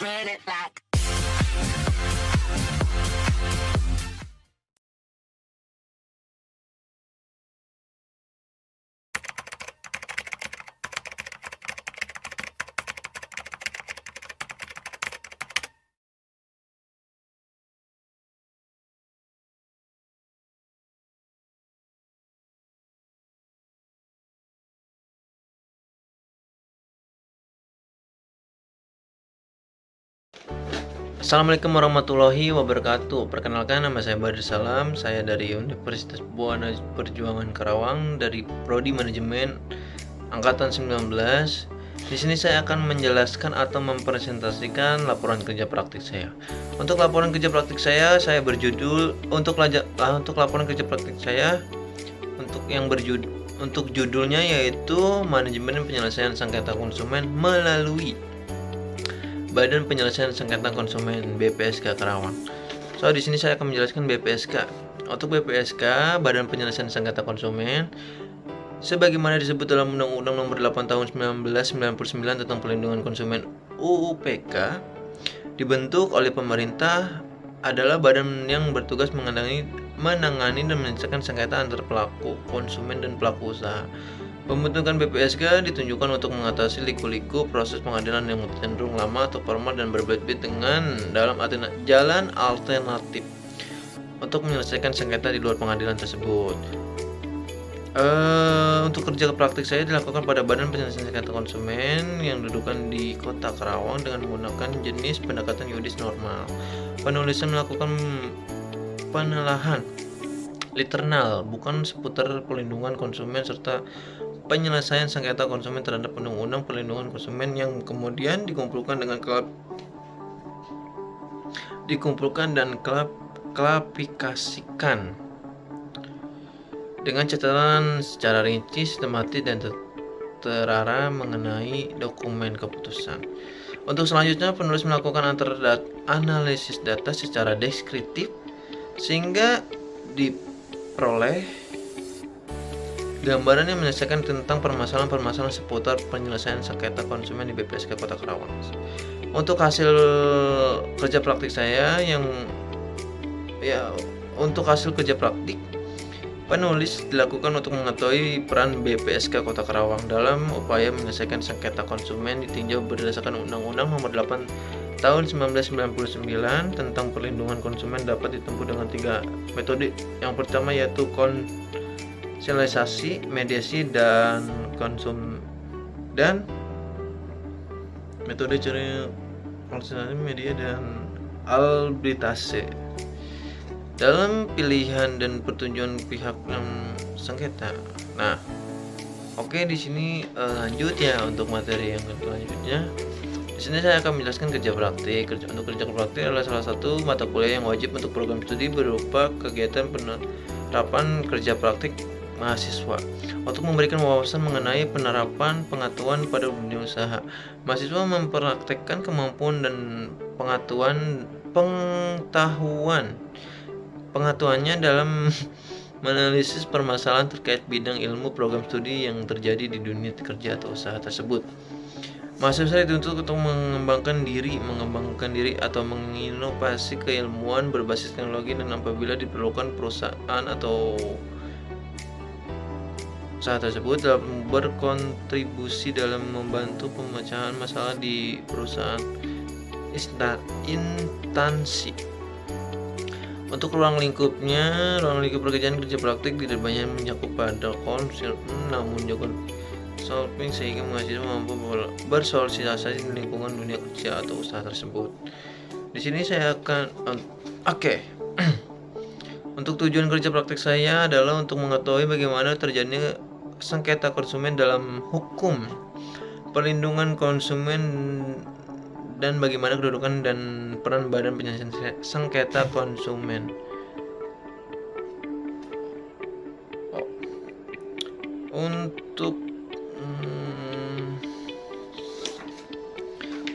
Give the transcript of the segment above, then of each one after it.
Treat it like Assalamualaikum warahmatullahi wabarakatuh. Perkenalkan, nama saya Badr Salam. Saya dari Universitas Buana Perjuangan Karawang dari Prodi Manajemen Angkatan 19. Di sini saya akan menjelaskan atau mempresentasikan laporan kerja praktik saya. Untuk laporan kerja praktik saya berjudul untuk laporan kerja praktik saya untuk judulnya yaitu Manajemen Penyelesaian Sengketa Konsumen melalui Badan Penyelesaian Sengketa Konsumen BPSK Karawang. Di sini saya akan menjelaskan BPSK. Untuk BPSK, Badan Penyelesaian Sengketa Konsumen, sebagaimana disebut dalam Undang-Undang Nomor 8 Tahun 1999 tentang Perlindungan Konsumen (UU-PK), dibentuk oleh pemerintah, adalah badan yang bertugas menangani dan menyelesaikan sengketa antar pelaku konsumen dan pelaku usaha. Pembentukan BPSK ditunjukkan untuk mengatasi liku-liku proses pengadilan yang cenderung lama atau formal dan berbelit-belit dengan jalan alternatif untuk menyelesaikan sengketa di luar pengadilan tersebut. Untuk kerja praktik saya dilakukan pada Badan Penyelesaian Sengketa Konsumen yang dudukan di Kota Karawang dengan menggunakan jenis pendekatan yuridis normal. Penulisan melakukan penelahan literal bukan seputar perlindungan konsumen serta penyelesaian sengketa konsumen terhadap Undang-Undang Perlindungan Konsumen yang kemudian dikumpulkan dan klasifikasikan dengan catatan secara rinci, sistematis dan terarah mengenai dokumen keputusan. Untuk selanjutnya, penulis melakukan analisis data secara deskriptif sehingga diperoleh gambaran yang menyelesaikan tentang permasalahan-permasalahan seputar penyelesaian sengketa konsumen di BPSK Kota Karawang. Untuk hasil kerja praktik saya untuk hasil kerja praktik, penulis dilakukan untuk mengetahui peran BPSK Kota Karawang dalam upaya menyelesaikan sengketa konsumen ditinjau berdasarkan Undang-Undang Nomor 8 Tahun 1999 tentang Perlindungan Konsumen dapat ditempuh dengan 3 metode. Yang pertama yaitu konsilisasi, mediasi, dan metode cari konsilisasi, media, dan arbitrase dalam pilihan dan persetujuan pihak yang sengketa. Di sini lanjut ya untuk materi yang selanjutnya. Di sini saya akan menjelaskan kerja praktik. Untuk kerja praktik adalah salah satu mata kuliah yang wajib untuk program studi berupa kegiatan penerapan kerja praktik mahasiswa untuk memberikan wawasan mengenai penerapan pengetahuan pada dunia usaha. Mahasiswa mempraktekkan kemampuan dan pengetahuannya dalam menganalisis permasalahan terkait bidang ilmu program studi yang terjadi di dunia kerja atau usaha tersebut. Mahasiswa dituntut untuk mengembangkan diri atau menginovasi keilmuan berbasis teknologi, dan apabila diperlukan perusahaan atau usaha tersebut dalam berkontribusi dalam membantu pemecahan masalah di perusahaan instansi. Untuk ruang lingkup pekerjaan kerja praktik tidak banyak mencakup pada konsul, namun juga solving sehingga mahasiswa mampu bersosialisasi di lingkungan dunia kerja atau usaha tersebut. Di sini saya akan untuk tujuan kerja praktik saya adalah untuk mengetahui bagaimana terjadinya sengketa konsumen dalam hukum perlindungan konsumen dan bagaimana kedudukan dan peran Badan Penyelesaian Sengketa Konsumen.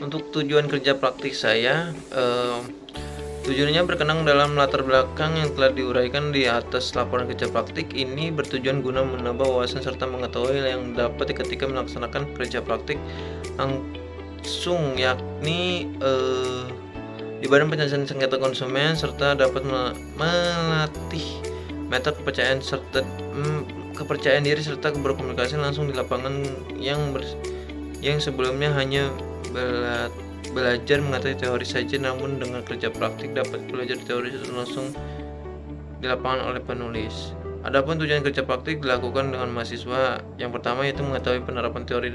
Untuk tujuan kerja praktik saya, tujuannya berkenang dalam latar belakang yang telah diuraikan di atas. Laporan kerja praktik ini bertujuan guna menambah wawasan serta mengetahui yang dapat ketika melaksanakan kerja praktik langsung, yakni di Badan Penyelesaian Sengketa Konsumen, serta dapat melatih metode kepercayaan serta kepercayaan diri serta berkomunikasi langsung di lapangan yang sebelumnya hanya belajar mengetahui teori saja, namun dengan kerja praktik dapat belajar teori langsung di lapangan oleh penulis. Adapun tujuan kerja praktik dilakukan dengan mahasiswa. Yang pertama yaitu mengetahui penerapan teori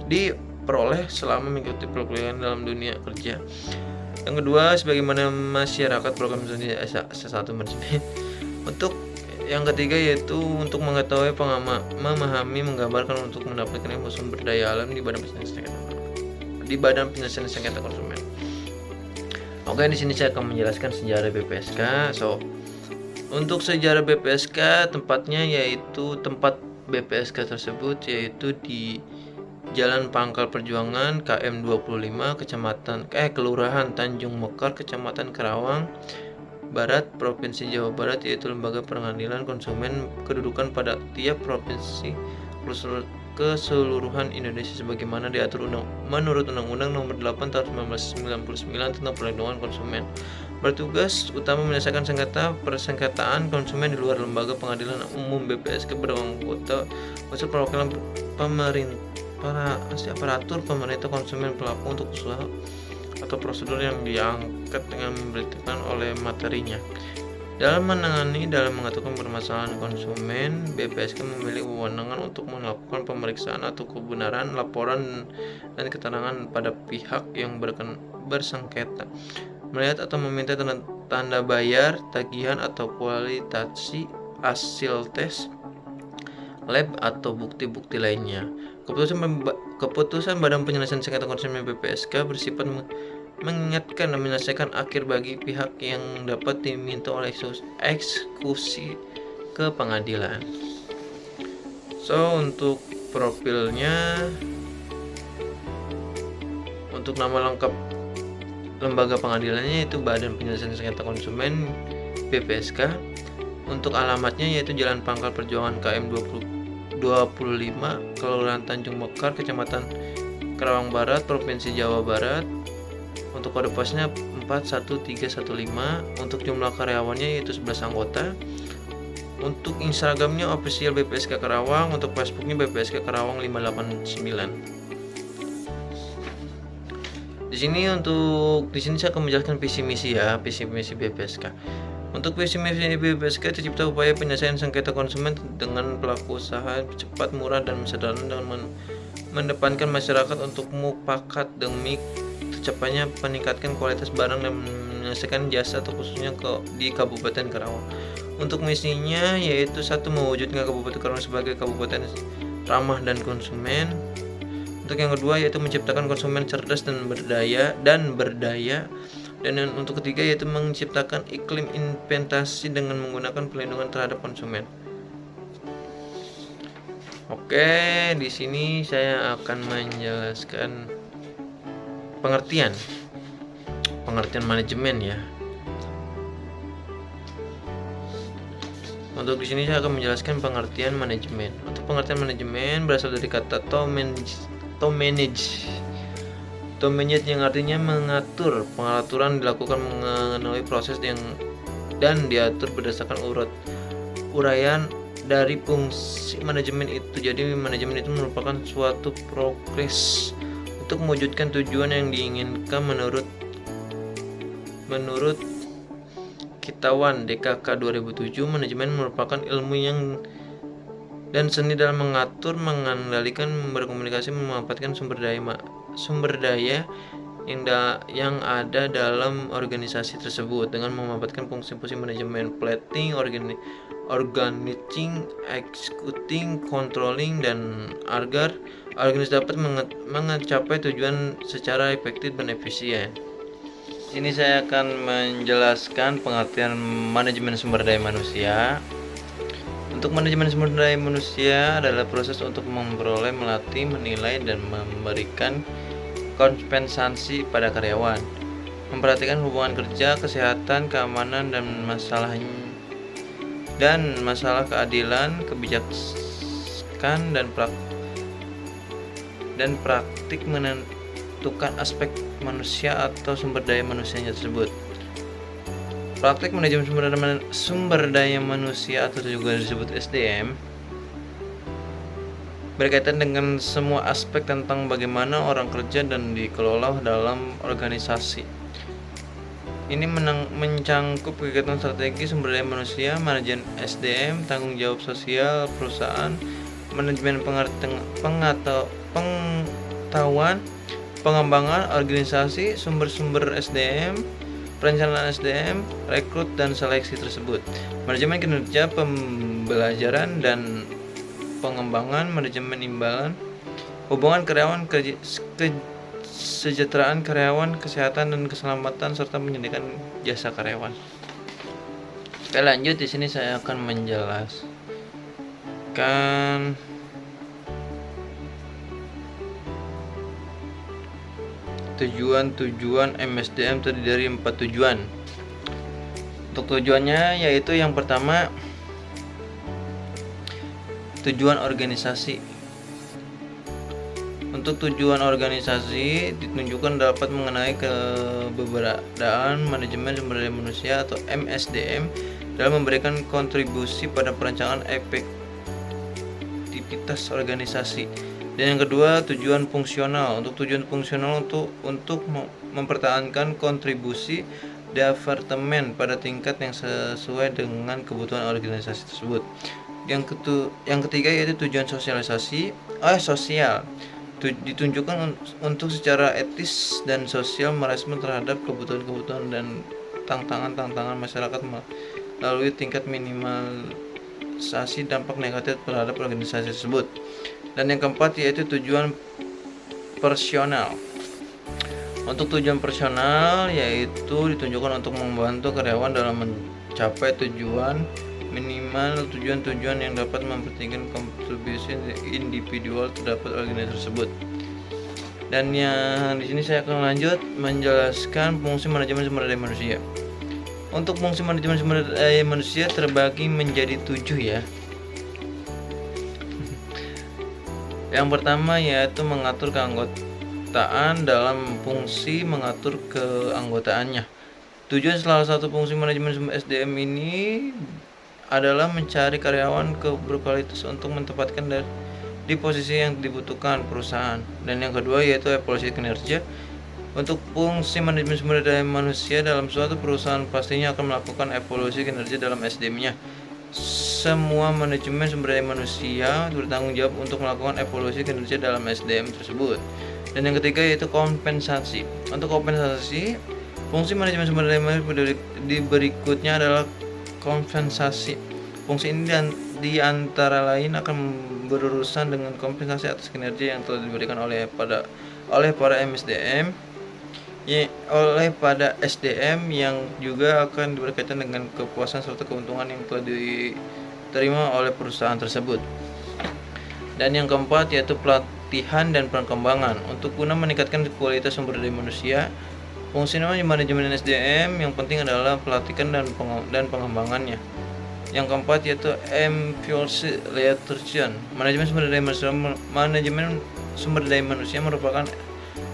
diperoleh selama mengikuti perkuliahan dalam dunia kerja. Yang kedua, sebagaimana masyarakat program studi S1 manajemen. Untuk yang ketiga yaitu untuk mengetahui, memahami, menggambarkan untuk mendapatkan ilmu sumber daya alam di Badan Penyelesaian Sengketa Konsumen. Oke, di sini saya akan menjelaskan sejarah BPSK. Untuk sejarah BPSK, tempat BPSK tersebut yaitu di Jalan Pangkal Perjuangan KM 25 Kelurahan Tanjung Mekar, Kecamatan Karawang Barat, Provinsi Jawa Barat, yaitu lembaga pengadilan konsumen kedudukan pada tiap provinsi keseluruhan Indonesia sebagaimana diatur menurut Undang-Undang Nomor 8 Tahun 1999 tentang Perlindungan Konsumen. Bertugas utama menyelesaikan persengketaan konsumen di luar lembaga pengadilan umum. BPSK beranggota unsur perwakilan aparatur pemerintah, konsumen, pelaku untuk usaha atau prosedur yang diangkat dengan memberitakan oleh materinya. Dalam mengaturkan permasalahan konsumen, BPSK memiliki wewenang untuk melakukan pemeriksaan atau kebenaran laporan dan keterangan pada pihak yang bersengketa, melihat atau meminta tanda bayar, tagihan atau kualitasi hasil tes lab atau bukti-bukti lainnya. Keputusan Badan Penyelesaian Sengketa Konsumen BPSK bersifat mengingatkan dan menyelesaikan akhir bagi pihak yang dapat diminta oleh eksekusi ke pengadilan. Untuk profilnya, untuk nama lengkap lembaga pengadilannya yaitu Badan Penyelesaian Sengketa Konsumen BPSK. Untuk alamatnya yaitu Jalan Pangkal Perjuangan KM 25 Kelurahan Tanjung Mekar, Kecamatan Karawang Barat, Provinsi Jawa Barat. Untuk kode posnya 41315. Untuk jumlah karyawannya yaitu 11 anggota. Untuk Instagramnya official BPSK Karawang. Untuk Facebooknya BPSK Karawang 589. Di sini saya akan menjelaskan visi misi BPSK. Untuk visi misi BPSK tercipta upaya penyelesaian sengketa konsumen dengan pelaku usaha cepat, murah, dan sederhana dengan mendepankan masyarakat untuk mufakat demi tercapainya meningkatkan kualitas barang dan menyelesaikan jasa atau khususnya di Kabupaten Karawang. Untuk misinya yaitu 1. Mewujudkan Kabupaten Karawang sebagai kabupaten ramah dan konsumen. Untuk yang kedua yaitu menciptakan konsumen cerdas dan berdaya. Dan untuk ketiga yaitu menciptakan iklim investasi dengan menggunakan perlindungan terhadap konsumen. Oke, di sini saya akan menjelaskan pengertian manajemen ya. Untuk di sini saya akan menjelaskan pengertian manajemen. Untuk pengertian manajemen berasal dari kata to manage, yang artinya mengatur. Pengaturan dilakukan mengenai proses dan diatur berdasarkan uraian dari fungsi manajemen itu. Jadi manajemen itu merupakan suatu progres untuk mewujudkan tujuan yang diinginkan menurut Kitawan DKK 2007. Manajemen merupakan ilmu dan seni dalam mengatur, mengendalikan, berkomunikasi, memanfaatkan sumber daya yang ada dalam organisasi tersebut dengan memanfaatkan fungsi-fungsi manajemen, planning, organizing, executing, controlling, dan agar organisasi dapat mencapai tujuan secara efektif dan efisien. Ini saya akan menjelaskan pengertian manajemen sumber daya manusia. Untuk manajemen sumber daya manusia adalah proses untuk memperoleh, melatih, menilai, dan memberikan kompensasi pada karyawan, memperhatikan hubungan kerja, kesehatan, keamanan, dan masalah keadilan, kebijakan, dan praktik menentukan aspek manusia atau sumber daya manusianya tersebut. Praktik manajemen sumber daya manusia atau juga disebut SDM berkaitan dengan semua aspek tentang bagaimana orang kerja dan dikelola dalam organisasi. Ini mencangkup kegiatan strategi sumber daya manusia, manajemen SDM, tanggung jawab sosial perusahaan, manajemen pengetahuan, pengembangan organisasi, sumber-sumber SDM, perencanaan SDM, rekrut dan seleksi tersebut, manajemen kinerja, pembelajaran dan pengembangan, manajemen imbalan, hubungan karyawan, kesejahteraan karyawan, kesehatan dan keselamatan serta menyediakan jasa karyawan. Oke, lanjut. Di sini saya akan menjelaskan tujuan MSDM terdiri dari 4 tujuan. Untuk tujuannya yaitu yang pertama, tujuan organisasi. Untuk tujuan organisasi ditunjukkan dapat mengenai keberadaan manajemen sumber daya manusia atau MSDM dalam memberikan kontribusi pada perancangan efektivitas organisasi. Dan yang kedua, tujuan fungsional. Untuk tujuan fungsional untuk mempertahankan kontribusi departemen pada tingkat yang sesuai dengan kebutuhan organisasi tersebut. Yang ketiga yaitu tujuan sosial. Ditunjukkan untuk secara etis dan sosial merespon terhadap kebutuhan dan tantangan masyarakat melalui tingkat minimalisasi dampak negatif terhadap organisasi tersebut. Dan yang keempat yaitu tujuan personal. Untuk tujuan personal yaitu ditunjukkan untuk membantu karyawan dalam mencapai tujuan yang dapat mempentingkan kontribusi individual terhadap organisasi tersebut. Dan yang di sini saya akan lanjut menjelaskan fungsi manajemen sumber daya manusia. Untuk fungsi manajemen sumber daya manusia terbagi menjadi 7 ya. Yang pertama yaitu mengatur keanggotaan dalam fungsi mengatur keanggotaannya. Tujuan salah satu fungsi manajemen sumber SDM ini adalah mencari karyawan berkualitas untuk menempatkan di posisi yang dibutuhkan perusahaan. Dan yang kedua yaitu evaluasi kinerja. Untuk fungsi manajemen sumber daya manusia dalam suatu perusahaan pastinya akan melakukan evaluasi kinerja dalam SDM-nya. Semua manajemen sumber daya manusia bertanggung jawab untuk melakukan evaluasi kinerja dalam SDM tersebut. Dan yang ketiga yaitu kompensasi. Untuk kompensasi, fungsi manajemen sumber daya manusia berikutnya adalah kompensasi. Fungsi ini di antara lain akan berurusan dengan kompensasi atas kinerja yang telah diberikan oleh para MSDM, oleh pada SDM yang juga akan berkaitan dengan kepuasan serta keuntungan yang telah diterima oleh perusahaan tersebut. Dan yang keempat yaitu pelatihan dan pengembangan. Untuk guna meningkatkan kualitas sumber daya manusia, fungsi manajemen SDM yang penting adalah pelatihan dan pengembangannya. Yang keempat yaitu evaluation. Manajemen sumber daya manusia merupakan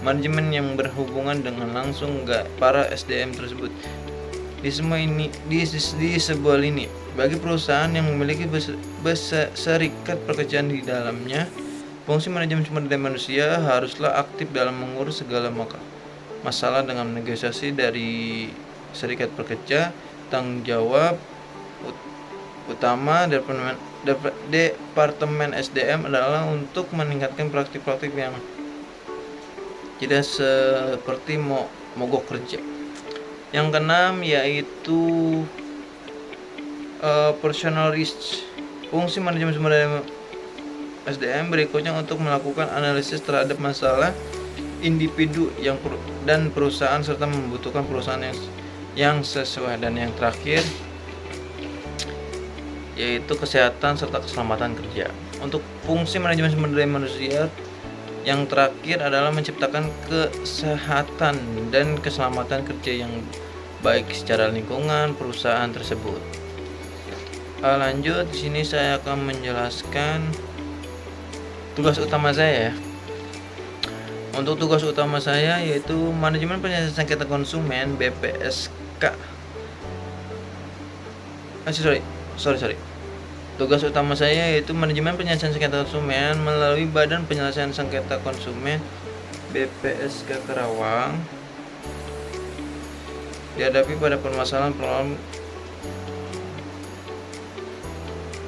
manajemen yang berhubungan dengan langsung para SDM tersebut. Di sebuah lini, bagi perusahaan yang memiliki serikat pekerjaan di dalamnya, fungsi manajemen sumber daya manusia haruslah aktif dalam mengurus segala masalah dengan negosiasi dari serikat pekerja. Tanggung jawab utama Departemen SDM adalah untuk meningkatkan praktik-praktik yang tidak seperti mogok kerja. Yang keenam yaitu personal risk. Fungsi manajemen sumber daya SDM berikutnya untuk melakukan analisis terhadap masalah individu dan perusahaan serta membutuhkan perusahaan yang sesuai. Dan yang terakhir yaitu kesehatan serta keselamatan kerja. Untuk fungsi manajemen sumber daya manusia yang terakhir adalah menciptakan kesehatan dan keselamatan kerja yang baik secara lingkungan perusahaan tersebut. Lanjut, di sini saya akan menjelaskan tugas utama saya. Untuk tugas utama saya yaitu manajemen penyelesaian sengketa konsumen BPSK. Sorry. Tugas utama saya yaitu manajemen penyelesaian sengketa konsumen melalui Badan Penyelesaian Sengketa Konsumen BPSK Karawang. Dihadapi pada permasalahan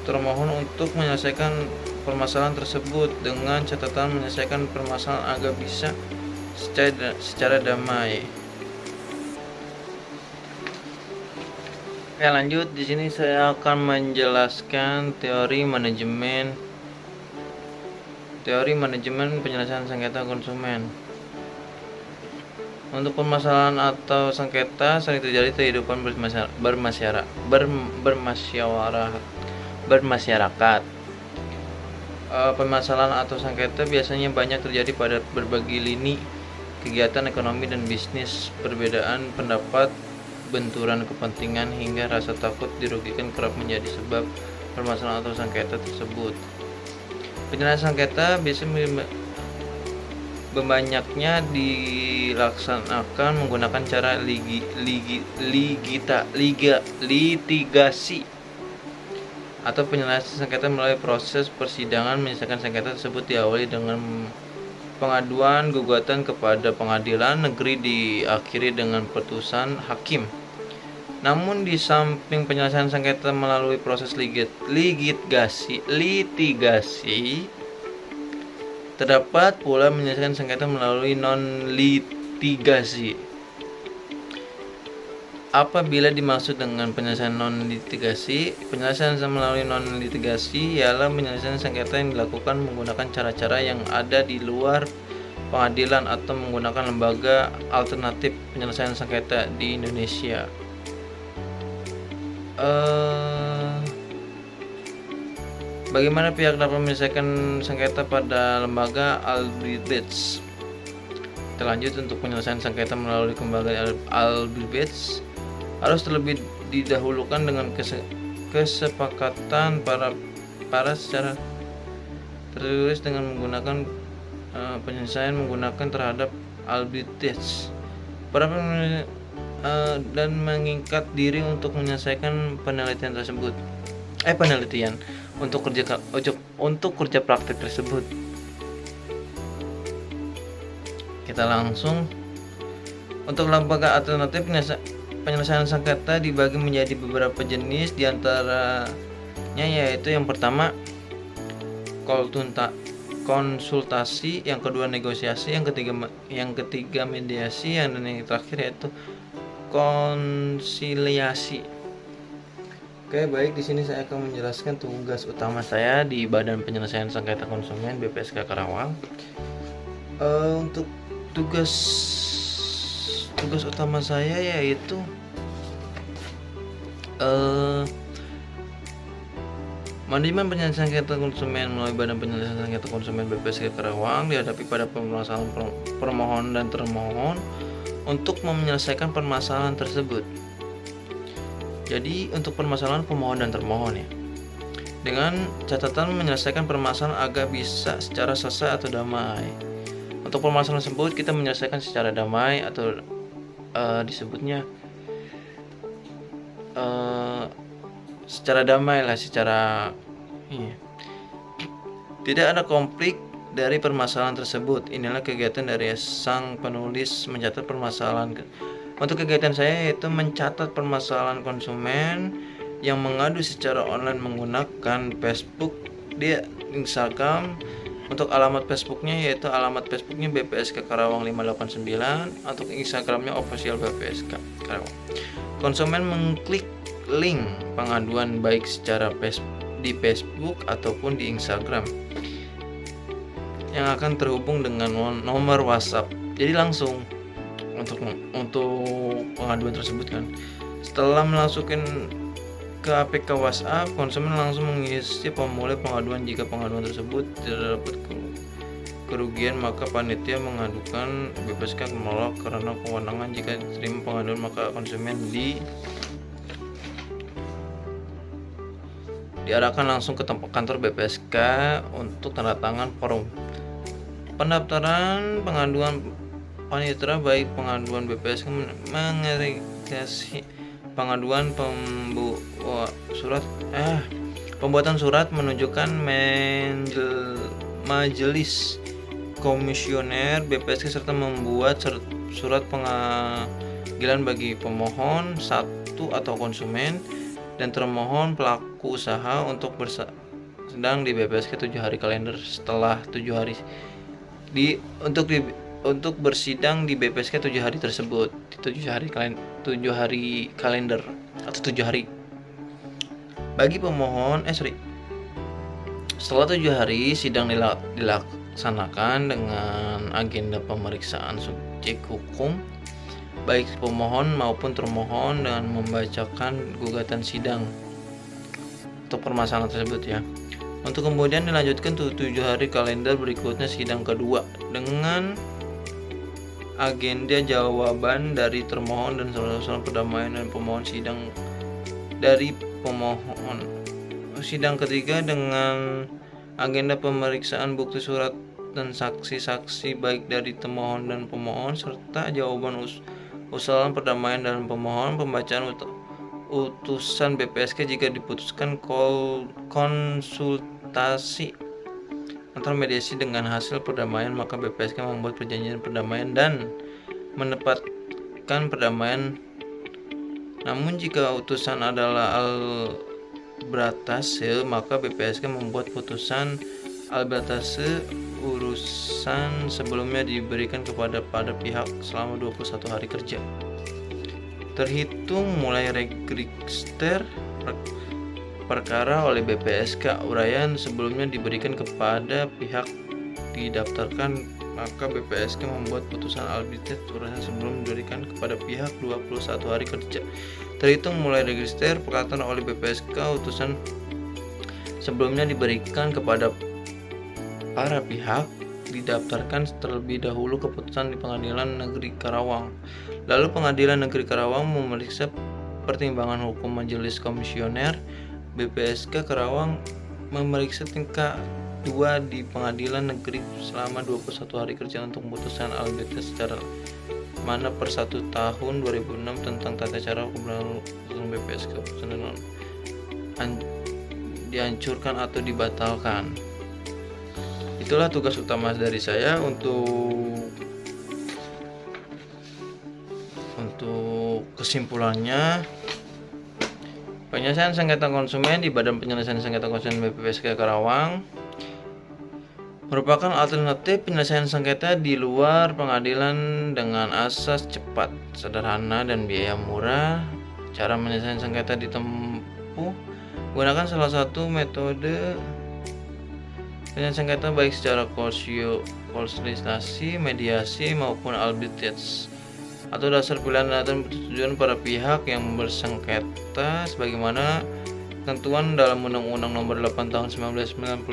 termohon untuk menyelesaikan permasalahan tersebut dengan catatan menyelesaikan permasalahan agar bisa secara damai. Oke, lanjut. Di sini saya akan menjelaskan teori manajemen penyelesaian sengketa konsumen. Untuk permasalahan atau sengketa sering terjadi kehidupan bermasyarakat. Permasalahan atau sengketa biasanya banyak terjadi pada berbagai lini kegiatan ekonomi dan bisnis. Perbedaan pendapat, benturan kepentingan, hingga rasa takut dirugikan kerap menjadi sebab permasalahan atau sengketa tersebut. Penyelesaian sengketa biasanya banyaknya dilaksanakan menggunakan cara litigasi atau penyelesaian sengketa melalui proses persidangan. Menyelesaikan sengketa tersebut diawali dengan pengaduan gugatan kepada pengadilan negeri, diakhiri dengan putusan hakim. Namun di samping penyelesaian sengketa melalui proses litigasi, terdapat pula menyelesaikan sengketa melalui non-litigasi. Apabila dimaksud dengan penyelesaian non-litigasi, penyelesaian melalui non-litigasi ialah penyelesaian sengketa yang dilakukan menggunakan cara-cara yang ada di luar pengadilan atau menggunakan lembaga alternatif penyelesaian sengketa di Indonesia. Bagaimana pihak dapat menyelesaikan sengketa pada lembaga Albirbits? Terlanjut, untuk penyelesaian sengketa melalui lembaga Albirbits harus terlebih didahulukan dengan kesepakatan para secara tertulis dengan menggunakan penyelesaian menggunakan terhadap Albirbits dan mengikat diri untuk menyelesaikan penelitian untuk kerja praktik tersebut. Kita langsung untuk lembaga alternatif penyelesaian sengketa dibagi menjadi beberapa jenis, diantaranya yaitu yang pertama konsultasi, yang kedua negosiasi, yang ketiga mediasi, dan yang terakhir yaitu konsiliasi. Oke, baik, di sini saya akan menjelaskan tugas utama saya di Badan Penyelesaian Sengketa Konsumen BPSK Karawang. Untuk tugas utama saya yaitu manajemen penyelesaian sengketa konsumen melalui Badan Penyelesaian Sengketa Konsumen BPSK Karawang dihadapi pada permasalahan permohon dan termohon untuk menyelesaikan permasalahan tersebut. Jadi untuk permasalahan pemohon dan termohon ya, dengan catatan menyelesaikan permasalahan agar bisa secara selesai atau damai. Untuk permasalahan tersebut kita menyelesaikan secara damai atau disebutnya secara damai lah, tidak ada konflik dari permasalahan tersebut. Inilah kegiatan dari sang penulis mencatat permasalahan. Untuk kegiatan saya yaitu mencatat permasalahan konsumen yang mengadu secara online menggunakan Facebook, Instagram. Untuk alamat Facebooknya yaitu alamat Facebooknya BPSK Karawang 589, untuk Instagramnya official BPSK Karawang. Konsumen mengklik link pengaduan baik secara di Facebook ataupun di Instagram yang akan terhubung dengan nomor WhatsApp. Jadi langsung untuk pengaduan tersebut kan. Setelah memasukkan ke APK WhatsApp, konsumen langsung mengisi formulir pengaduan. Jika pengaduan tersebut tidak dapat kerugian, maka panitia mengadukan BPSK menolak karena kewenangan. Jika diterima pengaduan, maka konsumen diarahkan langsung ke tempat kantor BPSK untuk tanda tangan Pendaftaran pengaduan panitera baik pengaduan BPSK mengerigasi pengaduan pembuatan surat menunjukkan majelis komisioner BPSK serta membuat surat panggilan bagi pemohon satu atau konsumen dan termohon pelaku usaha untuk bersidang di BPSK 7 hari kalender setelah 7 hari untuk bersidang di BPSK 7 hari tersebut, 7 hari kalender atau 7 hari. Bagi pemohon setelah 7 hari sidang dilaksanakan dengan agenda pemeriksaan subjek hukum baik pemohon maupun termohon dengan membacakan gugatan sidang untuk permasalahan tersebut ya. Untuk kemudian dilanjutkan 7 hari kalender berikutnya sidang kedua dengan agenda jawaban dari termohon dan surat perdamaian dan pemohon sidang dari pemohon. Sidang ketiga dengan agenda pemeriksaan bukti surat dan saksi-saksi baik dari termohon dan pemohon serta jawaban usulan perdamaian dan pemohon, pembacaan utusan BPSK jika diputuskan konsultasi atau mediasi dengan hasil perdamaian, maka BPSK membuat perjanjian perdamaian dan menetapkan perdamaian. Namun jika utusan adalah albratase, maka BPSK membuat putusan albratase urusan sebelumnya diberikan pada pihak selama 21 hari kerja terhitung mulai register perkara oleh BPSK. Uraian sebelumnya diberikan kepada pihak didaftarkan, maka BPSK membuat putusan arbitrat uraian sebelum diberikan kepada pihak 21 hari kerja terhitung mulai register perkara oleh BPSK. Utusan sebelumnya diberikan kepada para pihak didaftarkan terlebih dahulu keputusan di Pengadilan Negeri Karawang. Lalu Pengadilan Negeri Karawang memeriksa pertimbangan hukum majelis komisioner BPSK Karawang memeriksa tingkat 2 di Pengadilan Negeri selama 21 hari kerja untuk memutuskan albitrat secara mana per 1 tahun 2006 tentang tata cara keberlangsungan BPSK dihancurkan atau dibatalkan. Itulah tugas utama dari saya untuk kesimpulannya. Penyelesaian sengketa konsumen di Badan Penyelesaian Sengketa Konsumen BPSK Karawang merupakan alternatif penyelesaian sengketa di luar pengadilan dengan asas cepat, sederhana, dan biaya murah. Cara penyelesaian sengketa ditempuh menggunakan salah satu metode penyelesaian sengketa baik secara konsultasi, mediasi, maupun arbitrase atau dasar pilihan dan persetujuan para pihak yang bersengketa sebagaimana ketentuan dalam Undang-Undang Nomor 8 Tahun 1999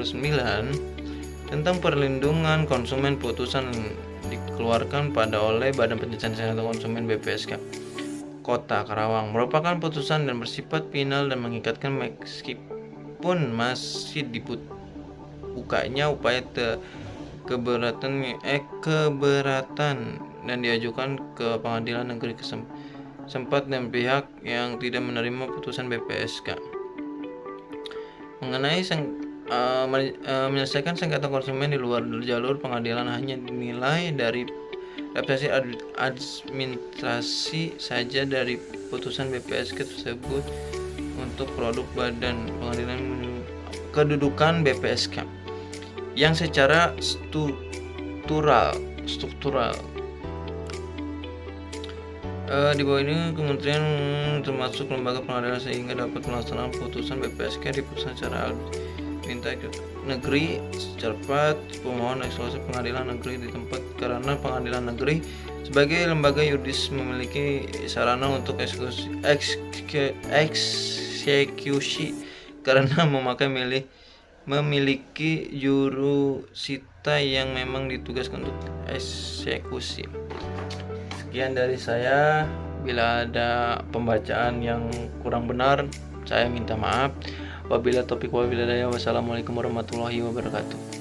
tentang perlindungan konsumen. Putusan dikeluarkan oleh Badan Penyelesaian Sengketa Konsumen BPSK Kota Karawang merupakan putusan dan bersifat final dan mengikatkan meskipun masih dibukanya upaya keberatan dan diajukan ke Pengadilan Negeri Sempat dan pihak yang tidak menerima putusan BPSK mengenai menyelesaikan sengketa konsumen di luar jalur pengadilan hanya dinilai dari representasi administrasi saja dari putusan BPSK tersebut untuk produk badan pengadilan kedudukan BPSK yang secara struktural di bawah ini kementerian termasuk lembaga pengadilan sehingga dapat melaksanakan putusan BPSK diputuskan secara negeri cepat. Pemohon eksklusif pengadilan negeri di tempat karena pengadilan negeri sebagai lembaga yuridis memiliki sarana untuk eksekusi karena memiliki jurusita yang memang ditugaskan untuk eksekusi. Sekian dari saya. Bila ada pembacaan yang kurang benar, saya minta maaf. Wabillahi taufiq wal hidayah. Wassalamualaikum warahmatullahi wabarakatuh.